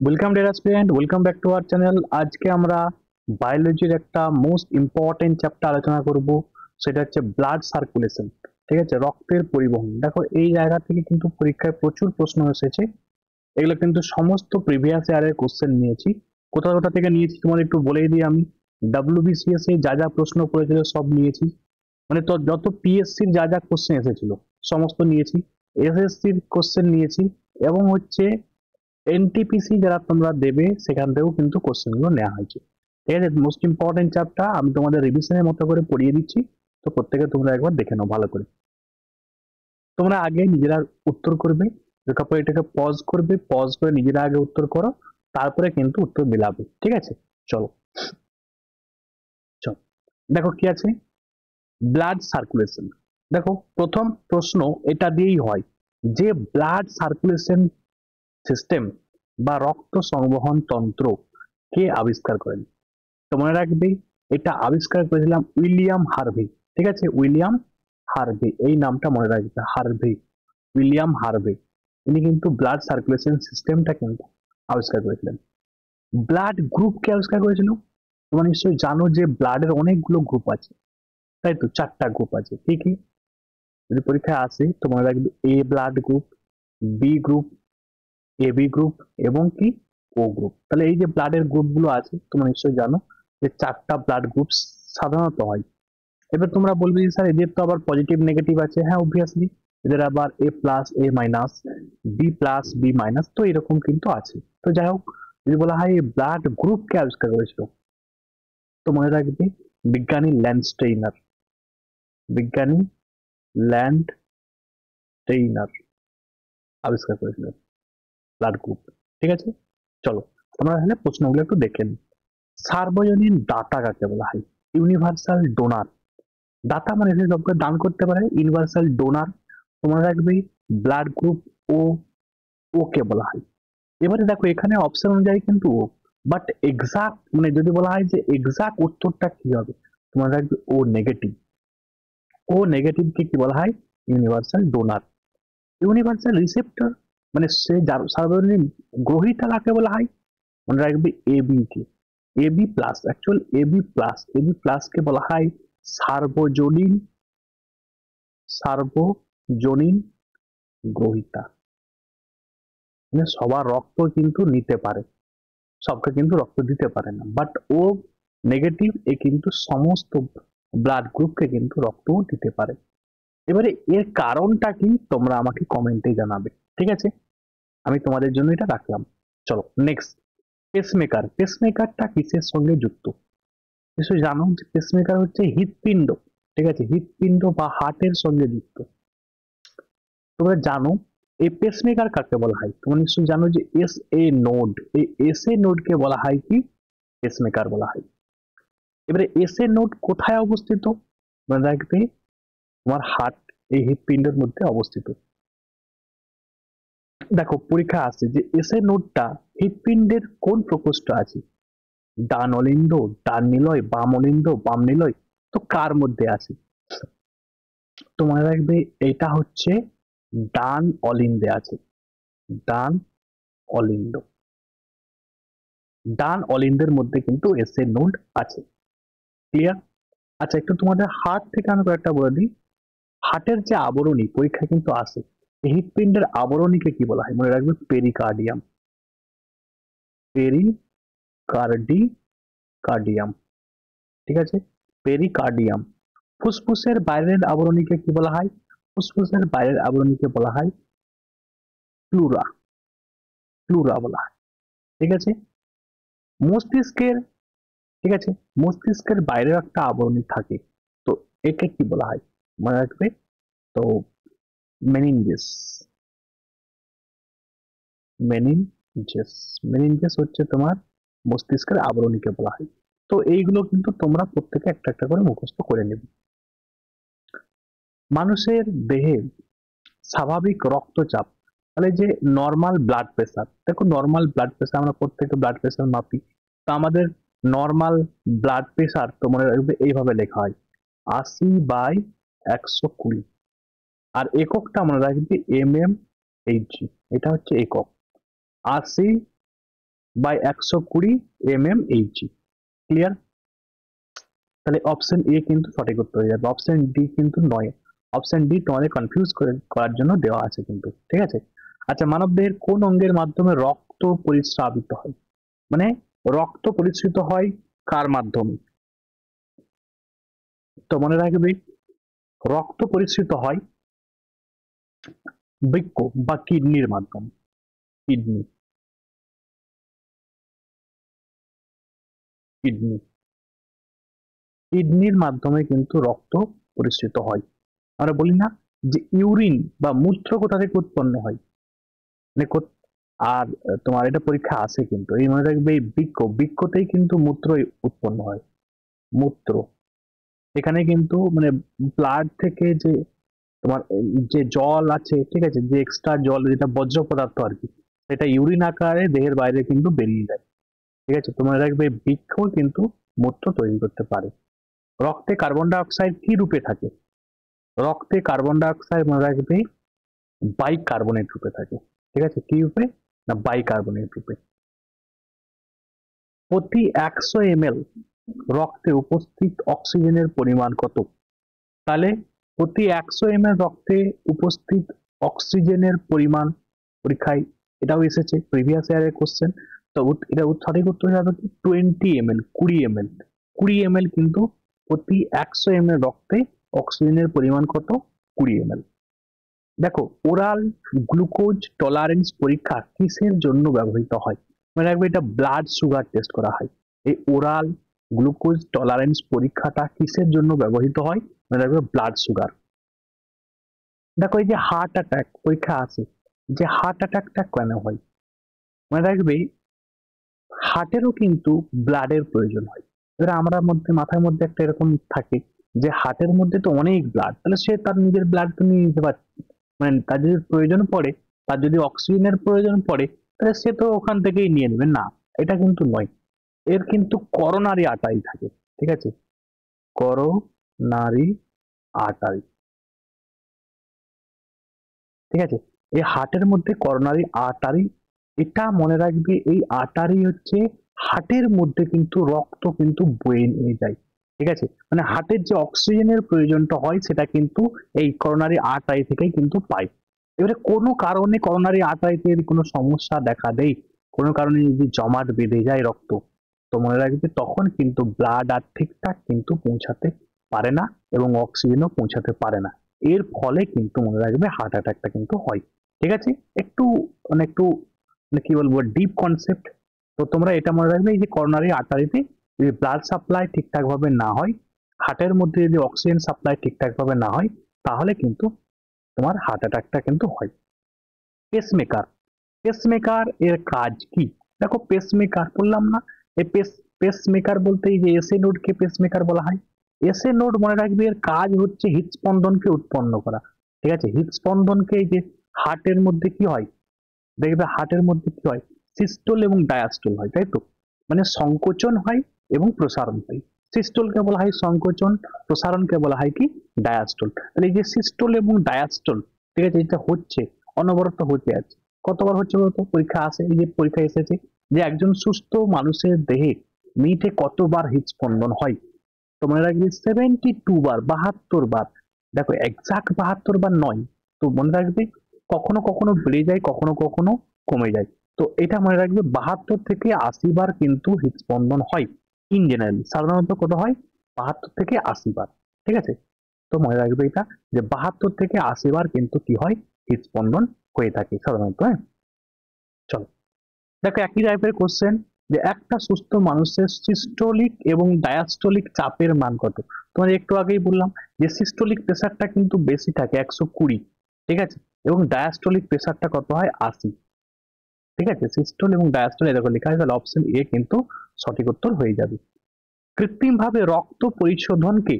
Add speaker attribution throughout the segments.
Speaker 1: Welcome dear student, welcome back to our channel. আজকে আমরা বায়োলজির একটা মোস্ট ইম্পর্টেন্ট চ্যাপ্টার আলোচনা করব, সেটা হচ্ছে ব্লাড সার্কুলেশন। ঠিক আছে, রক্তের পরিবহন। দেখো, এই জায়গা থেকে কিন্তু পরীক্ষায় প্রচুর প্রশ্ন এসেছে। এগুলো কিন্তু সমস্ত প্রিভিয়াস ইয়ারের কোশ্চেন নিয়েছি। কোথা কোথা থেকে নিয়েছি তোমার একটু বলেই দিই আমি। ডাব্লিউবিসিএস এ যা যা প্রশ্ন পড়েছিল সব নিয়েছি, মানে তো যত পিএসসির যা যা কোশ্চেন এসেছিল সমস্ত নিয়েছি। এসএসসির কোশ্চেন নিয়েছি, এবং হচ্ছে এনটিপিসি যারা তোমরা দেবে সেখান থেকেও কিন্তু কোশ্চেন গুলো নেওয়া হয়েছে। ঠিক আছে, মোস্ট ইম্পর্টেন্ট চ্যাপ্টার আমি তোমাদের রিভিশনের মতো করে পড়িয়ে দিচ্ছি, তো প্রত্যেকে তোমরা একবার দেখে নাও ভালো করে। তোমরা আগে নিজেরা উত্তর করবে, তারপর এটাকে পজ করবে, পজ করে নিজেরা আগে উত্তর করো, তারপরে কিন্তু উত্তর মিলাবে। ঠিক আছে, চলো চলো। দেখো কি আছে, ব্লাড সার্কুলেশন। দেখো, প্রথম প্রশ্ন এটা দিয়েই হয় যে ব্লাড সার্কুলেশন সিস্টেম বা রক্ত সংবহন তন্ত্র কে আবিষ্কার করেন। তো মনে রাখবে, এটা আবিষ্কার করেছিলাম উইলিয়াম হার্ভে। ঠিক আছে, উইলিয়াম হার্ভে, এই নামটা মনে রাখবে, হার্ভে, উইলিয়াম হার্ভে। ইনি কিন্তু ব্লাড সার্কুলেশন সিস্টেমটা কিন্তু আবিষ্কার করেছিলেন। ব্লাড গ্রুপ কে আবিষ্কার করেছিল? তোমরা নিশ্চয়ই জানো যে ব্লাডের অনেকগুলো গ্রুপ আছে, তাই তো, 4টা গ্রুপ আছে। কি কি? যদি পরীক্ষায় আসে তো মনে রাখবে, A blood group, B group, AB group, এবং কি ও গ্রুপ। তাহলে এই যে ব্লাডের গ্রুপ গুলো আছে তোমরা নিশ্চয়ই জানো যে 4টা ব্লাড গ্রুপ সাধারণত হয়। এবার তোমরা বলবে যে স্যার এদের তো আবার পজিটিভ নেগেটিভ আছে। হ্যাঁ, অবভিয়াসলি এদের আবার A plus A minus, B plus B minus, তো এরকম কিন্তু আছে। তো যাই হোক, যদি বলা হয় ব্লাড গ্রুপ কে আবিষ্কার করেছিল, তো মনে রাখবে বিজ্ঞানী ল্যান্ডস্টেইনার, বিজ্ঞানী ল্যান্ডস্টেইনার আবিষ্কার করেছিল ব্লাড গ্রুপ। ঠিক আছে, চলো আমরা তাহলে প্রশ্নগুলো একটু দেখে নিই। সার্বজনীন দাতা কাকে বলা হয়? Universal donor. দাতা মানে যে সবকে দান করতে পারে, ইউনিভার্সাল ডোনার। তোমরা রাখবে ব্লাড গ্রুপ ও, ওকে বলা হয়। এবারে দেখো, এখানে অপশন অনুযায়ী কিন্তু ও, বাট এক্সাক্ট মানে যদি বলা হয় যে এক্সাক্ট উত্তরটা কি হবে, তোমরা রাখবে ও নেগেটিভ। ও নেগেটিভ কে কি বলা হয়? Universal donor. ইউনিভার্সাল রিসেপ্টর মানে সে যার সার্বজনীন গ্রহীতা কাকে বলা হয়? মনে রাখবে এবি কে, AB plus, actual AB plus, AB plus কে বলা হয় সার্বজনীন, সার্বজনীন গ্রহিতা। মানে সবার রক্ত কিন্তু নিতে পারে, সবকে কিন্তু রক্ত দিতে পারে না, বাট ও নেগেটিভ, এ কিন্তু সমস্ত ব্লাড গ্রুপকে কিন্তু রক্ত দিতে পারে। এবারে এর কারণটা কি তোমরা আমাকে কমেন্টে জানাবে। ঠিক আছে, আমি তোমাদের জন্য এটা রাখলাম। চলো নেক্সট, পেসমেকার। পেসমেকারটা কিসের সঙ্গে যুক্ত? নিশ্চয়ই জানো যে পেসমেকার হচ্ছে হৃৎপিণ্ড। ঠিক আছে, হৃৎপিণ্ড বা হার্টের সঙ্গে যুক্ত। তোমরা জানো এই পেসমেকার কাকে বলা হয়? তোমরা নিশ্চয়ই জানো যে এস এ নোড, এই এস এ নোড কে বলা হয় কি? পেসমেকার বলা হয়। এবারে এস এ নোড কোথায় অবস্থিত? মনে রাখবে, তোমার হার্ট, এই হৃৎপিণ্ডের মধ্যে অবস্থিত। দেখো, পরীক্ষা আসছে যে এস এ নোডটা হৃৎপিণ্ডের কোন প্রকোষ্ঠ আছে? ডান অলিন্দ, ডান নিলয়, বাম অলিন্দ, বাম নিলয়, তো কার মধ্যে আছে? তো মনে রাখবে, এটা হচ্ছে ডান অলিন্দে আছে, ডান অলিন্দ। ডান অলিন্দের মধ্যে কিন্তু এস এ নোড আছে। ক্লিয়ার? আচ্ছা, একটু তোমাদের হার্ট থেকে আমি কয়েকটা বলে দিই। হার্টের যে আবরণী পরীক্ষা কিন্তু আসে, এই হৃৎপিণ্ডের আবরণীকে কি বলা হয়? মনে রাখবে পেরিকার্ডিয়াম, পেরিকার্ডিয়াম। ঠিক আছে, পেরিকার্ডিয়াম। ফুসফুসের বাইরের আবরণীকে কি বলা হয়? ফুসফুসের বাইরের আবরণীকে বলা হয় প্লুরা, প্লুরা বলা হয়। ঠিক আছে, মস্তিষ্কের, ঠিক আছে, মস্তিষ্কের বাইরের একটা আবরণী থাকে, তো একে কি বলা হয়? মনে রাখবে, তো মেনিনজেস, মেনিনজেস, মেনিনজেস হচ্ছে তোমার মস্তিষ্কের আবরণীকে বলা হয়। তো এইগুলো কিন্তু তোমরা প্রত্যেকে একটা একটা করে মুখস্থ করে নেবে। মানুষের দেহে স্বাভাবিক রক্তচাপ, তাহলে যে নর্মাল ব্লাড প্রেসার, দেখো নর্মাল ব্লাড প্রেসার আমরা প্রত্যেকে ব্লাড প্রেসার মাপি, তো আমাদের নর্মাল ব্লাড প্রেসার তো মনে রাখবে এইভাবে লেখা হয় 80/120। আর এককটা মনে রাখবে এম এম এইচ জি, এটা হচ্ছে একক। 80 বাই 120 mmHg। ক্লিয়ার? তাহলে অপশন এ কিন্তু সঠিক উত্তর হয়ে যাবে, অপশন ডি কিন্তু নয়। অপশন ডি তোমাদের কনফিউজ করার জন্য দেওয়া আছে কিন্তু, ঠিক আছে। আচ্ছা, মানবদেহের কোন অঙ্গের মাধ্যমে রক্ত পরিস্রাবিত হয়? মানে রক্ত পরিস্রুত হয় কার মাধ্যমে? তো মনে রাখবে, রক্ত পরিস্রুত হয় বৃক্ক বা কিডনির মাধ্যমে। কিডনি, কিডনি, কিডনির মাধ্যমে কিন্তু রক্ত পরিস্রুত হয়। আমরা বলি না যে ইউরিন বা মূত্র কোথা থেকে উৎপন্ন হয়, মানে আর তোমার এটা পরীক্ষা আছে কিন্তু, এই মনে রাখবে এই বৃক্ক, বৃক্কতেই কিন্তু মূত্র উৎপন্ন হয়। মূত্র, এখানে কিন্তু মানে ব্লাড থেকে যে তোমার যে জল আছে, ঠিক আছে, যে এক্সট্রা জল যেটা বজ্র পদার্থ আর কি, সেটা ইউরিন আকারে দেহের বাইরে কিন্তু বেরিয়ে যায়। ঠিক আছে, তোমার রাখবে বৃক্ষ কিন্তু মূত্র তৈরি করতে পারে। রক্তে কার্বন ডাই অক্সাইড কি রূপে থাকে? রক্তে কার্বন ডাই অক্সাইড মনে রাখবে বাইকার্বনেট রূপে থাকে। ঠিক আছে, কি রূপে? না বাইকার্বনেট রূপে। প্রতি 100 ml রক্তে উপস্থিত অক্সিজেনের পরিমাণ কত? তাহলে প্রতি 100 ml রক্তে উপস্থিত অক্সিজেনের পরিমাণ, পরীক্ষায় এটাও এসেছে, প্রিভিয়াস ইয়ারের কোশ্চেন। তো এটা সঠিক উত্তর হবে কি 20 ml, 20 ml। 20 ml কিন্তু প্রতি 100 ml রক্তে অক্সিজেনের পরিমাণ কত? 20 ml। দেখো, ওরাল গ্লুকোজ টলারেন্স পরীক্ষা কিসের জন্য ব্যবহৃত হয়? মনে রাখবে এটা ব্লাড সুগার টেস্ট করা হয়। এই ওরাল গ্লুকোজ টলারেন্স পরীক্ষাটা কিসের জন্য ব্যবহৃত হয়? মনে রাখবে ব্লাড সুগার। দেখো, এই যে হার্ট অ্যাটাক পরীক্ষা আছে, যে হার্ট অ্যাটাকটা কেন হয়? মনে রাখবে হার্টেরও কিন্তু ব্লাডের প্রয়োজন হয়। এবার আমরা মধ্যে মাথার মধ্যে একটা এরকম থাকে যে হার্টের মধ্যে তো অনেক ব্লাড, তাহলে সে তার নিজের ব্লাড তো নিয়ে নিতে পারছে, মানে তার যদি প্রয়োজন পড়ে, তার যদি অক্সিজেনের প্রয়োজন পড়ে, তাহলে সে তো ওখান থেকেই নিয়ে নেবে না। এটা কিন্তু নয়, এর কিন্তু করোনারি আর্টারি থাকে। ঠিক আছে, করোনারি আর্টারি। ঠিক আছে, এই হার্টের মধ্যে করোনারি আর্টারি, এটা মনে রাখবে, এই আর্টারি হচ্ছে হার্টের মধ্যে কিন্তু রক্ত কিন্তু বয়ে নিয়ে যায়। ঠিক আছে, মানে হার্টের যে অক্সিজেনের প্রয়োজনটা হয় সেটা কিন্তু এই করোনারি আর্টারি থেকেই কিন্তু পায়। এবারে কোনো কারণে করোনারি আর্টারিতে কোনো সমস্যা দেখা দেয়, কোনো কারণে যদি জমাট বেঁধে যায় রক্ত, তো মনে রাখবে তখন কিন্তু ব্লাড আর ঠিকঠাক কিন্তু পৌঁছাতে পারে না এবং অক্সিজেনও পৌঁছাতে পারে না। এর ফলে কিন্তু মনে রাখবে হার্ট অ্যাটাকটা কিন্তু হয়। ঠিক আছে, একটু একটু মানে কি বলবো, ডিপ কনসেপ্ট। তো তোমরা এটা মনে রাখবে, এই যে করোনারি আর্টারিতে যদি ব্লাড সাপ্লাই ঠিকঠাক ভাবে না হয়, হার্টের মধ্যে যদি অক্সিজেন সাপ্লাই ঠিকঠাক ভাবে না হয়, তাহলে কিন্তু তোমার হার্ট অ্যাটাকটা কিন্তু হয়। পেসমেকার, পেসমেকার এর কাজ কি? দেখো, পেসমেকার বললাম না, এই পেসমেকার বলতে এই যে এসএ নোডকে পেসমেকার বলা হয়। এসএ নোড মনে রাখবে এর কাজ হচ্ছে হৃদস্পন্দনকে উৎপন্ন করা। ঠিক আছে, হৃদস্পন্দনকে, এই যে হার্টের মধ্যে কি হয়, দেখবে হার্টের মধ্যে কি হয়, সিস্টোল এবং ডায়াস্টোল হয়, তাই তো? মানে সংকোচন হয় এবং প্রসারণ হয়। সিস্টোলকে বলা হয় সংকোচন, প্রসারণকে বলা হয় কি ডায়াস্টোল। তাহলে এই যে সিস্টোল এবং ডায়াস্টোল, ঠিক আছে, এটা হচ্ছে অনবরত হতে আছে। কতবার হচ্ছে বলতো? পরীক্ষা আসে, এই যে পরীক্ষা এসেছে যে একজন সুস্থ মানুষের দেহে মিনিটে কতবার হৃদস্পন্দন হয়? তো মনে রাখবে 72 বার, 72 বার। দেখো, এক্সাক্ট 72 বার নয়, তো মনে রাখবে কখনো কখনো বেড়ে যায়, কখনো কখনো কমে যায়। তো এটা মনে রাখবে 72 থেকে 80 বার কিন্তু হৃদস্পন্দন হয়। ইন জেনারেল সাধারণত কত হয়? 72 থেকে 80 বার। ঠিক আছে, তো মনে রাখবে এটা, যে 72 থেকে 80 বার কিন্তু কি হয়, হৃদস্পন্দন হয়ে থাকে সাধারণত। হ্যাঁ, চলো দেখো, একই টাইপের কোশ্চেন, যে একটা সুস্থ মানুষের সিস্টোলিক এবং ডায়াস্টোলিক চাপের মান কত? তোমার একটু আগেই বললাম যে সিস্টোলিক প্রেসারটা কিন্তু বেশি থাকে 120। ঠিক আছে, এবং ডায়াস্টোলিক প্রেসারটা কত হয়? 80। ঠিক আছে, সিস্টোল এবং ডায়াস্টোল এরকম লেখা হয়, তাহলে অপশন এ কিন্তু সঠিক উত্তর হয়ে যাবে। কৃত্রিম ভাবে রক্ত পরিশোধনকে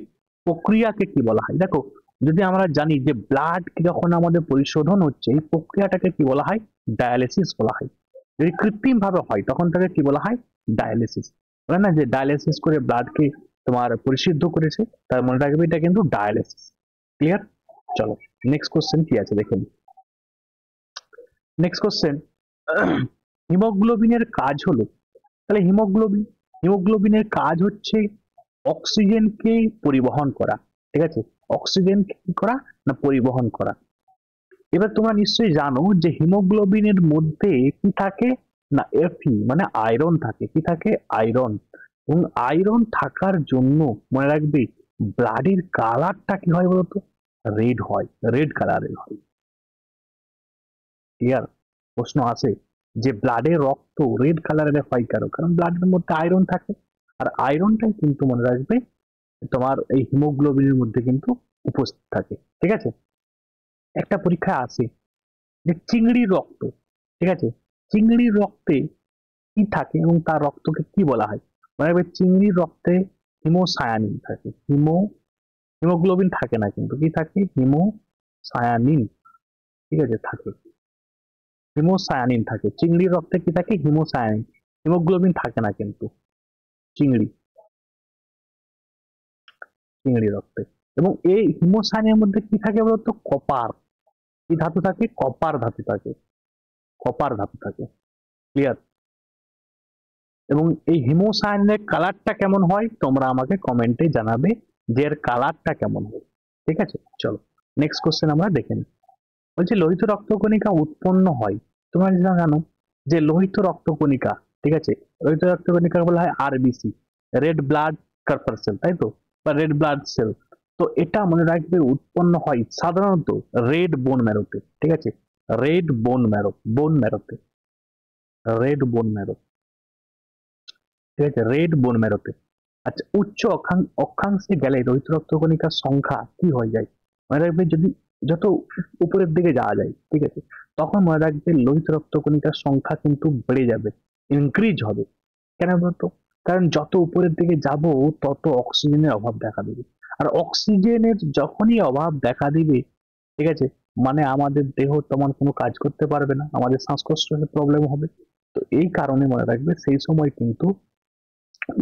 Speaker 1: প্রক্রিয়াকে কি বলা হয়? দেখো, যদি আমরা জানি যে ব্লাড যখন আমাদের পরিশোধন হচ্ছে, এই প্রক্রিয়াটাকে কি বলা হয়? ডায়ালিসিস বলা হয়। যদি কৃত্রিম ভাবে হয় তখন তাকে কি বলা হয়? ডায়ালিসিস। বলে না যে ডায়ালিসিস করে ব্লাডকে তোমার পরিশুদ্ধ করেছে, তার মনে রাখবে এটা কিন্তু ডায়ালিসিস। ক্লিয়ার? চলো নেক্সট কোশ্চেন কি আছে দেখুন। নেক্সট কোশ্চেন, হিমোগ্লোবিনের কাজ হলো, তাহলে হিমোগ্লোবিনের কাজ হচ্ছে অক্সিজেনকে পরিবহন করা, ঠিক আছে, অক্সিজেন কি করা না পরিবহন করা। এবার তোমরা নিশ্চয়ই জানো যে হিমোগ্লোবিনের মধ্যে কি থাকে না এফি মানে আয়রন থাকে, কি থাকে আয়রন। এবং আয়রন থাকার জন্য মনে রাখবে ব্লাডের কালারটা কি হয় বলতো, রেড হয়, রেড কালারের হয়। ক্লিয়ার? প্রশ্ন আছে যে ব্লাডের রক্ত রেড কালারের হয় কেন, কারণ ব্লাডের মধ্যে আয়রন থাকে। আর আয়রনটাই কিন্তু মনে রাখবে তোমার এই হিমোগ্লোবিনের মধ্যে কিন্তু উপস্থিত থাকে, ঠিক আছে। একটা পরীক্ষায় আসে যে চিংড়ির রক্ত, ঠিক আছে, চিংড়ির রক্তে কি থাকে এবং তার রক্তকে কি বলা হয়। মানে চিংড়ির রক্তে হিমোসায়ানিন থাকে, হিমোগ্লোবিন থাকে না, কিন্তু কি থাকে হিমোসায়ানিন, ঠিক আছে থাকে, হিমোসায়ানিন থাকে চিংড়ির রক্তে, কি থাকে হিমোসায়ানিন, হিমোগ্লোবিন থাকে না কিন্তু চিংড়ি চিংড়ি রক্তে। এবং এই হিমোসায়ানিনের মধ্যে কি থাকে বলতো, কপার, কি ধাতু থাকে, কপার ধাতু থাকে, কপার ধাতু থাকে। ক্লিয়ার? এবং এই হিমোসায়ানিনের কালারটা কেমন হয় তোমরা আমাকে কমেন্টে জানাবে যে এর কালারটা কেমন হয়, ঠিক আছে। চলো নেক্সট কোশ্চেন আমরা দেখে নিই। বলছে লোহিত রক্তকণিকা উৎপন্ন হয়, তোমরা জানো যে লোহিত রক্তকণিকা, ঠিক আছে, লোহিত রক্তকণিকা বলা হয় আরবিসি, রেড ব্লাড কর্পাসেল, তাই তো, বা রেড ব্লাড সেল। তো এটা মনে রাখবে উৎপন্ন হয় সাধারণত রেড বোন ম্যারোতে, ঠিক আছে, রেড বোন ম্যারো, বোন ম্যারোতে, রেড বোন ম্যারো, ঠিক আছে, রেড বোন ম্যারোতে। আচ্ছা উচ্চ অক্ষাংশে গেলে লোহিত রক্তকণিকার সংখ্যা কি হয়ে যায়, মনে রাখবে যদি যত উপরের দিকে যাওয়া যায়, ঠিক আছে, তখন মনে রাখবে লোহিত রক্তকণিকার সংখ্যা কিন্তু বেড়ে যাবে, ইনক্রিজ হবে। কেন বলতো, কারণ যত উপরের দিকে যাব তত অক্সিজেনের অভাব দেখা দেবে। আর অক্সিজেনের যখনই অভাব দেখা দিবে, ঠিক আছে, মানে আমাদের দেহ তেমন কোনো কাজ করতে পারবে না, আমাদের শ্বাসকষ্টের প্রবলেম হবে। তো এই কারণে মনে রাখবে সেই সময় কিন্তু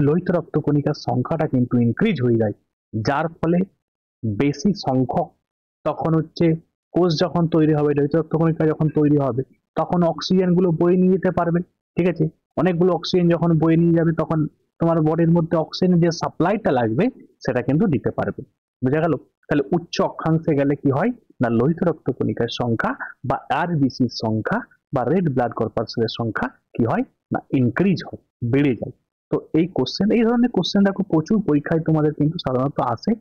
Speaker 1: লোহিত রক্তকণিকার সংখ্যাটা কিন্তু ইনক্রিজ হয়ে যায়, যার ফলে বেশি সংখ্যক তখন হচ্ছে কোষ যখন তৈরি হবে, লোহিত রক্তকণিকা যখন তৈরি হবে, তখন অক্সিজেন গুলো বয়ে নিয়ে যেতে পারবে, ঠিক আছে। অনেকগুলো অক্সিজেন যখন বয়ে নিয়ে যাবে তখন তোমার বডির মধ্যে অক্সিজেনের যে সাপ্লাইটা লাগবে সেটা কিন্তু দিতে পারবে। বুঝা গেল? তাহলে উচ্চ অক্ষাংশে গেলে কি হয় না লোহিত রক্তকণিকার সংখ্যা বা আরবিসির সংখ্যা বা রেড ব্লাড কর্পাসেলের সংখ্যা কি হয় না ইনক্রিজ হয়, বেড়ে যায়। তো এই কোশ্চেন, এই ধরনের কোশ্চেন দেখো প্রচুর পরীক্ষায় তোমাদের কিন্তু সাধারণত আসে,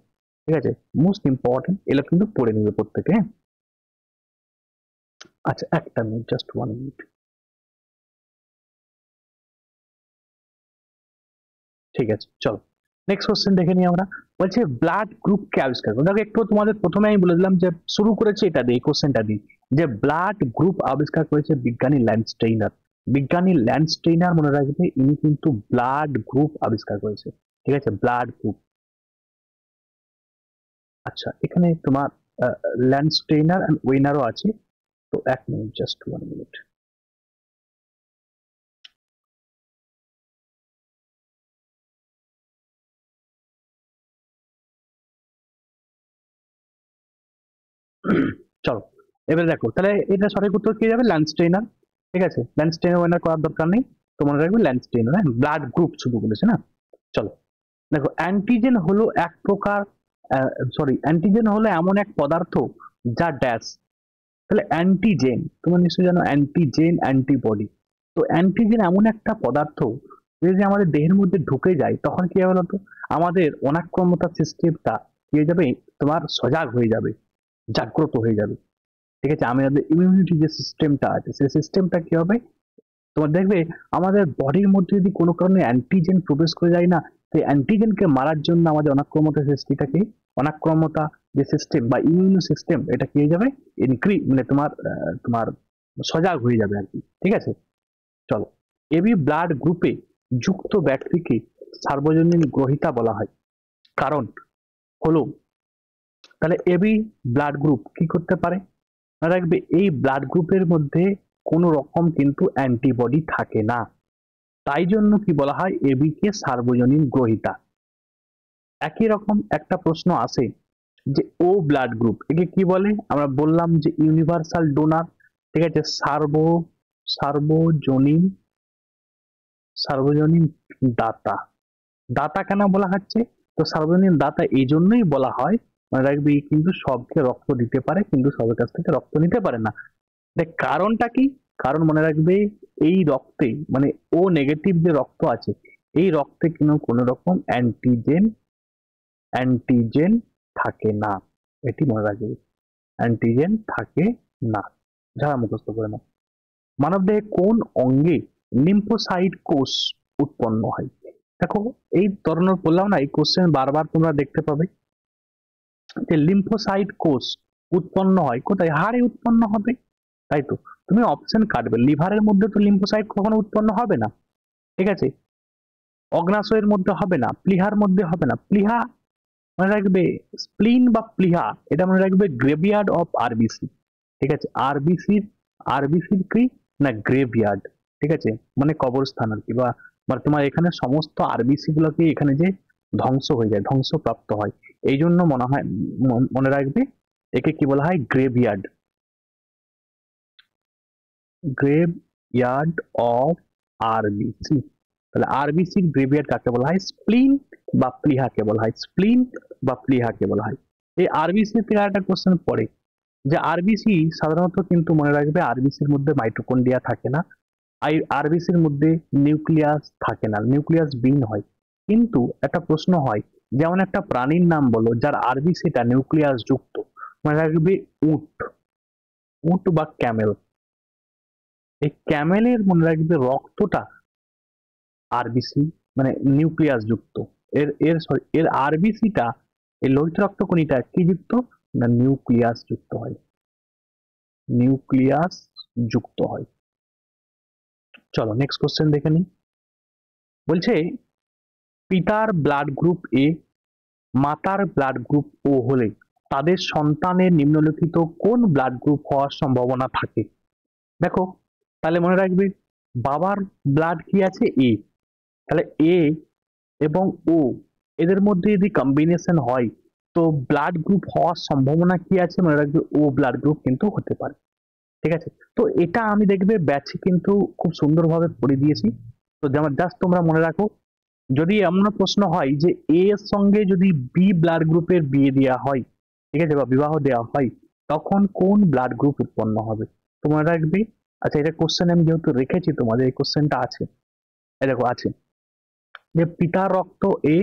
Speaker 1: ঠিক আছে, মোস্ট ইম্পর্টেন্ট, এগুলো কিন্তু পড়ে নিবে প্রত্যেকে, হ্যাঁ। আচ্ছা একটা মিনিট, জাস্ট 1 মিনিট, ঠিক আছে চলো নেক্সট কোশ্চেন দেখে নিই আমরা। বলছে ব্লাড গ্রুপ কে আবিষ্কার করে, দেখো একটু তোমাদের প্রথমে আমি বলে দিলাম যে শুরু করেছে এটা দিয়ে, কোশ্চেনটা দিয়ে, যে ব্লাড গ্রুপ আবিষ্কার করেছে বিজ্ঞানী ল্যান্ডস্টেইনার। বিজ্ঞানী ল্যান্ডস্টেইনার মনে রাখবে ইনি কিন্তু ব্লাড গ্রুপ আবিষ্কার করেছে, ঠিক আছে, ব্লাড গ্রুপ। আচ্ছা এখানে তোমার ল্যান্ডস্টেইনার এন্ড ওয়েনারও আছে, তো 1 মিনিট, জাস্ট 1 মিনিট। চলো এবারে দেখো তাহলে এটা সঠিক উত্তর কি যাবে, ল্যান্ডস্টেইনার, ঠিক আছে, ল্যান্ডস্টেইনার ওয়েনার করার দরকার নেই, তো মনে রাখবে ল্যান্ডস্টেইনার, হ্যাঁ, ব্লাড গ্রুপ শুধু বলেছে না। চলো দেখো অ্যান্টিজেন হলো এক প্রকার, সরি অ্যান্টিজেন হলো এমন এক পদার্থ যা ড্যাশ, তাহলে অ্যান্টিজেন তোমরা নিশ্চয়ই জানো অ্যান্টিজেন অ্যান্টিবডি। তো অ্যান্টিজেন এমন একটা পদার্থ যদি আমাদের দেহের মধ্যে ঢুকে যায় তখন কি হবে বলতো, আমাদের অনাক্রম্যতা সিস্টেমটা কি হয়ে যাবে, তোমার সজাগ হয়ে যাবে, জাগ্রত হয়ে যাবে, ঠিক আছে। আমাদের ইমিউনিটি যে সিস্টেমটা আছে সেই সিস্টেমটা কি হবে, তোমার দেখবে আমাদের বডির মধ্যে যদি কোনো কারণে অ্যান্টিজেন প্রবেশ করে যায় না, সেই অ্যান্টিজেনকে মারার জন্য আমাদের অনাক্রম্যতা সৃষ্টিটাকে, অনাক্রম্যতা যে সিস্টেম বা ইমিউন সিস্টেম এটা কি হয়ে যাবে, মানে তোমার তোমার সজাগ হয়ে যাবে আর কি, ঠিক আছে। চলো এবি ব্লাড গ্রুপে যুক্ত ব্যক্তিকে সার্বজনীন গ্রহিতা বলা হয়, কারণ হলো, তাহলে এবি ব্লাড গ্রুপ কি করতে পারে, মনে রাখবে এই ব্লাড গ্রুপের মধ্যে কোনো রকম কিন্তু অ্যান্টিবডি থাকে না, তাই জন্য কি বলা হয় এবি কে সার্বজনীন গ্রহিতা। একই রকম একটা প্রশ্ন আসে যে ও ব্লাড গ্রুপ একে কি বলে, আমরা বললাম যে ইউনিভার্সাল ডোনার, ঠিক আছে, সার্বজনীন সার্বজনীন দাতা। দাতা কেন বলা হচ্ছে? তো সার্বজনীন দাতা এই জন্যই বলা হয়, মনে রাখবি কিন্তু সবকে রক্ত দিতে পারে কিন্তু সবার কাছ থেকে রক্ত নিতে পারে না। দেখ কারণটা কি? কারণ মনে রাখবে এই রক্তে মানে ও নেগেটিভ যে রক্ত আছে এই রক্তে কিন্তু কোনো রকম অ্যান্টিজেন থাকে না। এটি মনে রাখবে, অ্যান্টিজেন থাকে না। যারা মুখস্থ করে না। মানবদেহে কোন অঙ্গে লিম্ফোসাইট কোষ উৎপন্ন হয়? দেখো এই ধরনের বললাম না, এই কোশ্চেন বারবার তোমরা দেখতে পাবে যে লিম্ফোসাইট কোষ উৎপন্ন হয় কোথায়? হাড়ে উৎপন্ন হবে, তাই তো। তুমি অপশন কাটবে, লিভারের মধ্যে তো লিম্ফোসাইট কখনো উৎপন্ন হবে না, ঠিক আছে। অগ্নাশয়ের মধ্যে হবে না, প্লীহার মধ্যে হবে না। প্লীহা মনে রাখবে, স্প্লিন বা প্লীহা এটা মনে রাখবে গ্রেভিয়ার্ড অফ আরবিসি, ঠিক আছে। আরবিসির কি না গ্রেভিয়ার্ড, ঠিক আছে, মানে কবরস্থান আর কি, বা মানে তোমার এখানে সমস্ত আরবিসি গুলোকে এখানে যে ধ্বংস হয়ে যায়, ধ্বংসপ্রাপ্ত হয়, এই জন্য মনে হয় মনে রাখবে একে কি বলা হয়? Graveyard, graveyard of RBC. তাহলে আরবিসির গ্রেভিয়ার্ড কাকে বলা হয়? স্প্লিন বা প্লীহাকে বলা হয়, স্প্লিন বা প্লীহাকে বলা হয়। এই আরবিসি থেকে একটা কোশ্চেন পড়ে যে আরবিসি সাধারণত কিন্তু মনে রাখবে আরবিসির মধ্যে মাইটোকন্ড্রিয়া থাকে না, আরবিসির মধ্যে নিউক্লিয়াস থাকে না, নিউক্লিয়াস বিহীন হয়। কিন্তু একটা প্রশ্ন হয়, যেমন একটা প্রাণীর নাম বলো যার আরবিসিটা নিউক্লিয়াস যুক্ত। মনে রাখবে উট, উট বা ক্যামেল। এই ক্যামেলের মনে রাখবে রক্তটা আরবিসি মানে নিউক্লিয়াস যুক্ত। এর আরবিসিটা, এই লোহিত রক্তকণিটা কি যুক্ত না নিউক্লিয়াস যুক্ত হয়, নিউক্লিয়াস যুক্ত হয়। চলো নেক্সট কোশ্চেন দেখে নিই। বলছে পিতার ব্লাড গ্রুপ এ মাতার ব্লাড গ্রুপ ও হলে তাদের সন্তানের নিম্নলিখিত কোন ব্লাড গ্রুপ হওয়ার সম্ভাবনা থাকে? দেখো তাহলে মনে রাখবে বাবার ব্লাড কি আছে? এ, তাহলে এ এবং ও এদের মধ্যে যদি কম্বিনেশন হয় তো ব্লাড গ্রুপ হওয়ার সম্ভাবনা কি আছে? মনে রাখবে ও ব্লাড গ্রুপ কিন্তু হতে পারে, ঠিক আছে। তো এটা আমি দেখবে ব্যাচে কিন্তু খুব সুন্দরভাবে পড়ে দিয়েছি। তো যেমন জাস্ট তোমরা মনে রাখো, যদি এমন প্রশ্ন হয় যে এ এর সঙ্গে যদি বি ব্লাড গ্রুপের বিয়ে দেওয়া হয়, ঠিক আছে, বা বিবাহ দেওয়া হয়, তখন কোন ব্লাড গ্রুপ উৎপন্ন হবে? তো মনে রাখবে, আচ্ছা এটা কোশ্চেন আমি যেহেতু রেখেছি তোমাদের, এই কোশ্চেনটা আছে, এই দেখো আছে যে পিতার রক্ত এ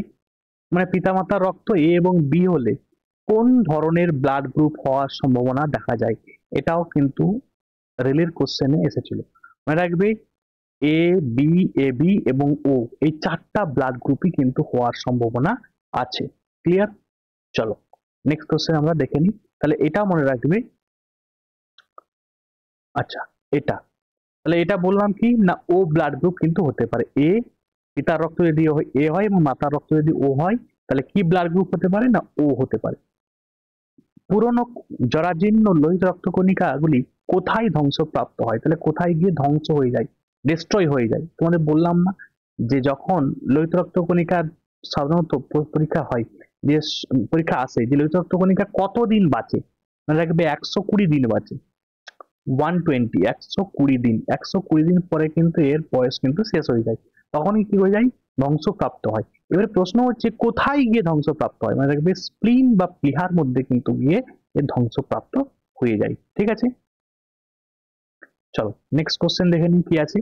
Speaker 1: মানে পিতামাতার রক্ত এ এবং বি হলে কোন ধরনের ব্লাড গ্রুপ হওয়ার সম্ভাবনা দেখা যায়? এটাও কিন্তু রেলের কোশ্চেনে এসেছিল। মনে রাখবে এ বি, এ বি এবং ও এই চারটা ব্লাড গ্রুপই কিন্তু হওয়ার সম্ভাবনা আছে। ক্লিয়ার? চলো নেক্সট কোশ্চেন আমরা দেখে নিই। তাহলে এটা মনে রাখবে, আচ্ছা এটা, তাহলে এটা বললাম কি না ও ব্লাড গ্রুপ কিন্তু হতে পারে। এ পিতার রক্ত যদি এ হয় এবং মাতার রক্ত যদি ও হয়, তাহলে কি ব্লাড গ্রুপ হতে পারে? না ও হতে পারে। পুরনো জরাজীর্ণ লোহিত রক্তকণিকা গুলি কোথায় ধ্বংসপ্রাপ্ত হয়? তাহলে কোথায় গিয়ে ধ্বংস হয়ে যায়, ডিস্ট্রয় হয়ে যায়? তোমাদের বললাম না যে যখন লোহিত রক্তকণিকার সাধারণত পরীক্ষা হয়, যে পরীক্ষা আসে যে লোহিত রক্তকণিকা কতদিন বাঁচে, মনে রাখবে 120 দিন বাঁচে। 120, 120 দিন, 120 দিন পরে কিন্তু এর বয়স কিন্তু শেষ হয়ে যায়, তখনই কি হয়ে যায়? ধ্বংসপ্রাপ্ত হয়। এবারে প্রশ্ন হচ্ছে কোথায় গিয়ে ধ্বংসপ্রাপ্ত হয়? মানে রাখবে স্প্লিন বা প্লীহার মধ্যে কিন্তু গিয়ে এর ধ্বংসপ্রাপ্ত হয়ে যায়, ঠিক আছে। চলো নেক্সট কোশ্চেন দেখে নিই কি আছে।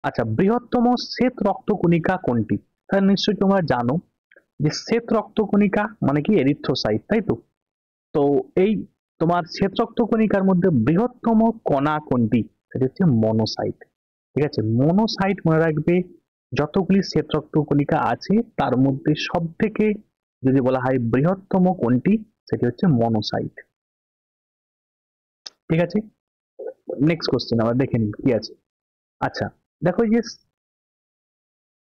Speaker 1: আচ্ছা বৃহত্তম শ্বেত রক্তকণিকা কোনটি? তাহলে নিশ্চয়ই তোমরা জানো যে শ্বেত রক্তকণিকা মানে কি এরিথ্রোসাইট, তাই তো। তো এই তোমার শ্বেত রক্তকণিকার মধ্যে বৃহত্তম কণা কোনটি? সেটা হচ্ছে মনোসাইট, ঠিক আছে। মনোসাইট মনে রাখবে যতগুলি শ্বেত রক্তকণিকা আছে তার মধ্যে সব থেকে যদি বলা হয় বৃহত্তম কোনটি, সেটি হচ্ছে মনোসাইট, ঠিক আছে। নেক্সট কোশ্চেন আমরা দেখে নিই কি আছে। আচ্ছা দেখো যে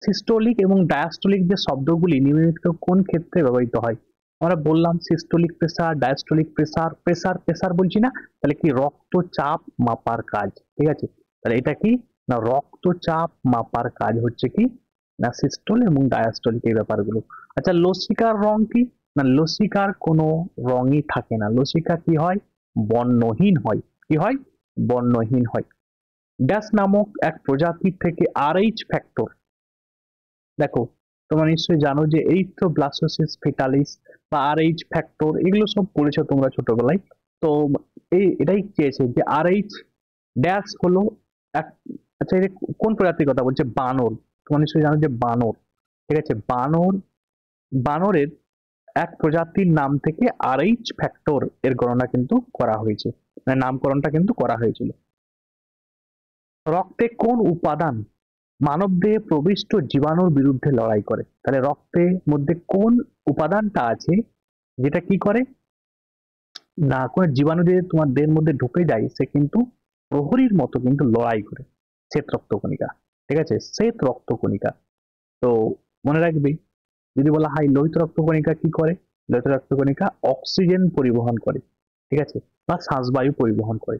Speaker 1: সিস্টোলিক এবং ডায়াস্টোলিক যে শব্দগুলি নিম্নলিখিত কোন ক্ষেত্রে ব্যবহৃত হয়? আমরা বললাম systolic pressure, diastolic pressure, pressure pressure বলছি না, তাহলে কি রক্তচাপ মাপার কাজ, ঠিক আছে। তাহলে এটা কি না রক্তচাপ মাপার কাজ হচ্ছে কি না সিস্টোল এবং ডায়াস্টোলিক এই ব্যাপারগুলো। আচ্ছা লসিকার রং কি? না লসিকার কোনো রঙই থাকে না, লসিকা কি হয়? বর্ণহীন হয়। কি হয়? বর্ণহীন হয়। ড্যাশ নামক এক প্রজাতির থেকে আরএইচ ফ্যাক্টর। দেখো তোমরা নিশ্চয়ই জানো যে এরিথ্রোব্লাস্টোসিস ফেটালিস বা আরএইচ ফ্যাক্টর এগুলো সব পড়েছো তোমরা ছোটবেলায়। তো এটাই চেয়েছে যে আরএইচ ড্যাশ হলো এক, আচ্ছা এটা কোন প্রজাতির কথা বলছে? বানর। তোমরা নিশ্চয়ই জানো যে বানর, ঠিক আছে, বানরের এক প্রজাতির নাম থেকে আরএইচ ফ্যাক্টর এর গণনা কিন্তু করা হয়েছে, মানে নামকরণটা কিন্তু করা হয়েছিল। রক্তে কোন উপাদান মানবদেহে প্রবিষ্ট জীবাণুর বিরুদ্ধে লড়াই করে? তাহলে রক্তের মধ্যে কোন উপাদানটা আছে যেটা কি করে না, কোনো জীবাণু যদি তোমার দেহের মধ্যে ঢুকে যায় সে কিন্তু প্রহরীর মতো কিন্তু লড়াই করে? শ্বেত রক্তকণিকা, ঠিক আছে, শ্বেত রক্তকণিকা। তো মনে রাখবে, যদি বলা হয় লোহিত রক্তকণিকা কি করে, লোহিত রক্তকণিকা অক্সিজেন পরিবহন করে, ঠিক আছে, বা শ্বাসবায়ু পরিবহন করে।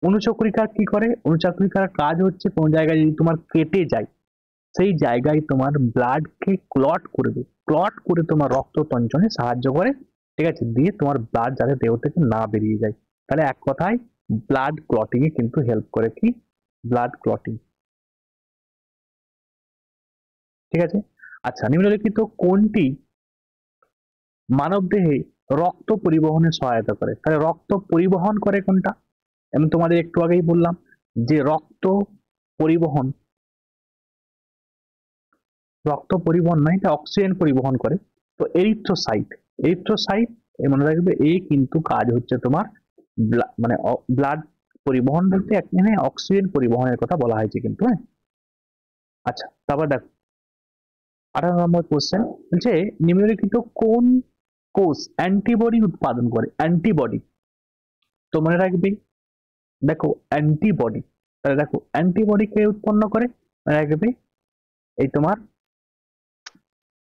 Speaker 1: অনুচক্রিকা কি করে? অনুচক্রিকার কাজ হচ্ছে কোনো জায়গায় যদি তোমার কেটে যায় সেই জায়গায় তোমার ব্লাডকে ক্লট করবে, ক্লট করে তোমার রক্ত তঞ্চনে সাহায্য করে, ঠিক আছে, দিয়ে তোমার ব্লাড যাতে দেহ থেকে না বেরিয়ে যায়। তাহলে এক কথায় ব্লাড ক্লটিং এ কিন্তু হেল্প করে কি? ব্লাড ক্লটিং, ঠিক আছে। আচ্ছা, নিম্নলিখিত কোনটি মানবদেহে রক্ত পরিবহনে সহায়তা করে? তাহলে রক্ত পরিবহন করে কোনটা? আমি তোমাদের একটু আগেই বললাম যে পরিবহন রক্ত পরিবহন নয়, এটা অক্সিজেন পরিবহন করে। তো এরিথ্রোসাইট, এরিথ্রোসাইট মনে রাখবে এই কিন্তু কাজ হচ্ছে তোমার মানে ব্লাড পরিবহন বলতে এখানে অক্সিজেন পরিবহনের কথা বলা হয়েছে কিন্তু, হ্যাঁ। আচ্ছা, তারপর দেখো 18 নম্বর কোশ্চেন বলছে নিম্নলিখিত কোন কোষ অ্যান্টিবডি উৎপাদন করে? অ্যান্টিবডি, তো মনে রাখবে দেখো অ্যান্টিবডি, তাহলে দেখো অ্যান্টিবডি কে উৎপন্ন করে? মনে রাখবে এই তোমার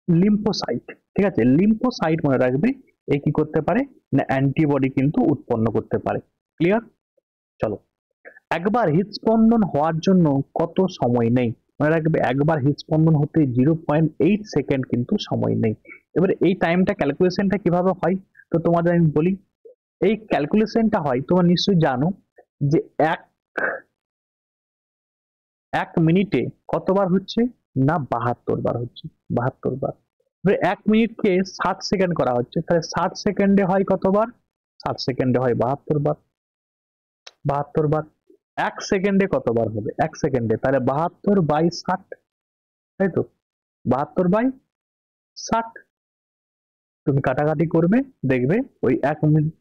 Speaker 1: লিম্ফোসাইট, ঠিক আছে, লিম্ফোসাইট মনে রাখবে এই কি করতে পারে না অ্যান্টিবডি কিন্তু উৎপন্ন করতে পারে। ক্লিয়ার? চলো, একবার হৃদস্পন্দন হওয়ার জন্য কত সময় নেই? মনে রাখবে একবার হৃদস্পন্দন হতে 0.8 সেকেন্ড কিন্তু সময় নেই। এবারে এই টাইমটা ক্যালকুলেশনটা কিভাবে হয় তো তোমাদের আমি বলি। এই ক্যালকুলেশনটা হয় তোমরা নিশ্চয়ই জানো যে এক এক মিনিটে কতবার হচ্ছে না 72 বার হচ্ছে, 72 বার। এবারে 1 মিনিটকে 60 সেকেন্ড করা হচ্ছে, তাহলে 60 সেকেন্ডে হয় কতবার? 60 সেকেন্ডে হয় 72 বার, 72 বার। 1 সেকেন্ডে কতবার হবে? 1 সেকেন্ডে, তাহলে 72/60, তাই তো, 72/60। তুমি কাটাকাটি করবে দেখবে ওই 1 মিনিট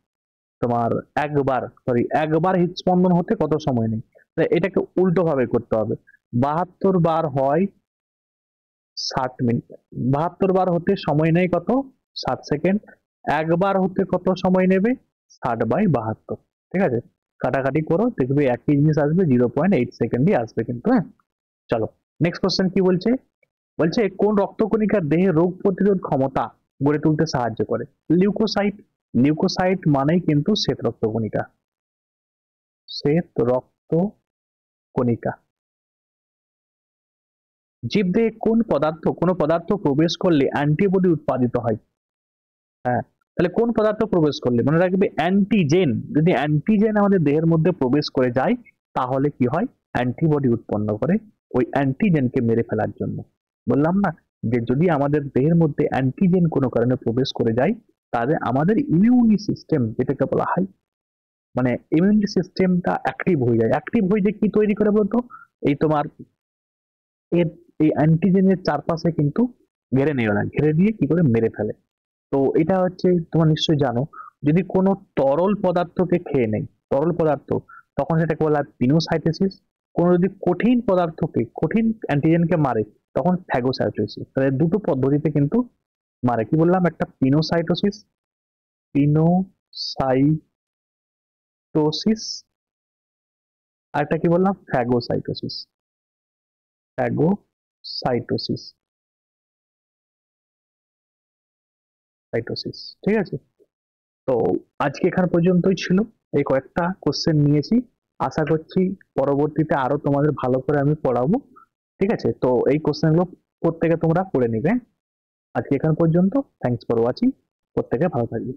Speaker 1: তোমার একবার হৃদস্পন্দন হতে কত সময় নেই। এটাকে উল্টো ভাবে করতে হবে, 72 বার হয় 60 মিনিট, 72 বার হতে সময় নেই কত? 60 সেকেন্ড। একবার হতে কত সময় নেবে? 60/72, ঠিক আছে। কাটাকাটি করো দেখবে একই জিনিস আসবে, 0.8 সেকেন্ডই আসবে কিন্তু, হ্যাঁ। চলো নেক্সট কোশ্চেন কি বলছে? বলছে কোন রক্তকণিকা দেহে রোগ প্রতিরোধ ক্ষমতা গড়ে তুলতে সাহায্য করে? লিউকোসাইট, লিউকোসাইট মানেই কিন্তু শ্বেত রক্তকণিকা, শ্বেত রক্তকণিকা। জীবদেহে কোন পদার্থ প্রবেশ করলে অ্যান্টিবডি উৎপাদিত হয়? হ্যাঁ, তাহলে কোন পদার্থ প্রবেশ করলে? মনে রাখবে অ্যান্টিজেন, যদি অ্যান্টিজেন আমাদের দেহের মধ্যে প্রবেশ করে যায় তাহলে কি হয়? অ্যান্টিবডি উৎপন্ন করে ওই অ্যান্টিজেনকে মেরে ফেলার জন্য। বললাম না যে যদি আমাদের দেহের মধ্যে অ্যান্টিজেন কোনো কারণে প্রবেশ করে যায় তাহলে আমাদের ইমিউনি সিস্টেম যেটাকে বলা হয়, মানে ইমিউনি সিস্টেমটা অ্যাক্টিভ হয়ে যায়। অ্যাক্টিভ হয়ে যে কি তৈরি করে বলতো? এই তোমার এর এই অ্যান্টিজেনের চারপাশে কিন্তু ঘেরে নেয়, ওরা ঘিরে দিয়ে কি করে মেরে ফেলে। তো এটা হচ্ছে তোমরা নিশ্চয়ই জানো, যদি কোনো তরল পদার্থকে খেয়ে নেয়, তরল পদার্থ, তখন সেটাকে বলা হয় পিনোসাইটোসিস। কোনো যদি কঠিন পদার্থকে, কঠিন অ্যান্টিজেনকে মারে তখন ফ্যাগোসাইটোসিস। তাহলে দুটো পদ্ধতিতে কিন্তু মারে। কি বললাম? একটা পিনোসাইটোসিস, পিনোসাইটোসিস, আর একটা কি বললাম? ফ্যাগোসাইটোসিস, ফ্যাগোসাইটোসিস, সাইটোসিস, ঠিক আছে। তো আজকে এখান পর্যন্তই ছিল, এই কয়েকটা কোশ্চেন নিয়েছি। আশা করছি পরবর্তীতে আরো তোমাদের ভালো করে আমি পড়াবো, ঠিক আছে। তো এই কোশ্চেন গুলো প্রত্যেকে তোমরা পড়ে নিবে। আজকে এখান পর্যন্ত, থ্যাংকস ফর ওয়াচিং, প্রত্যেকে ভালো থাকবে।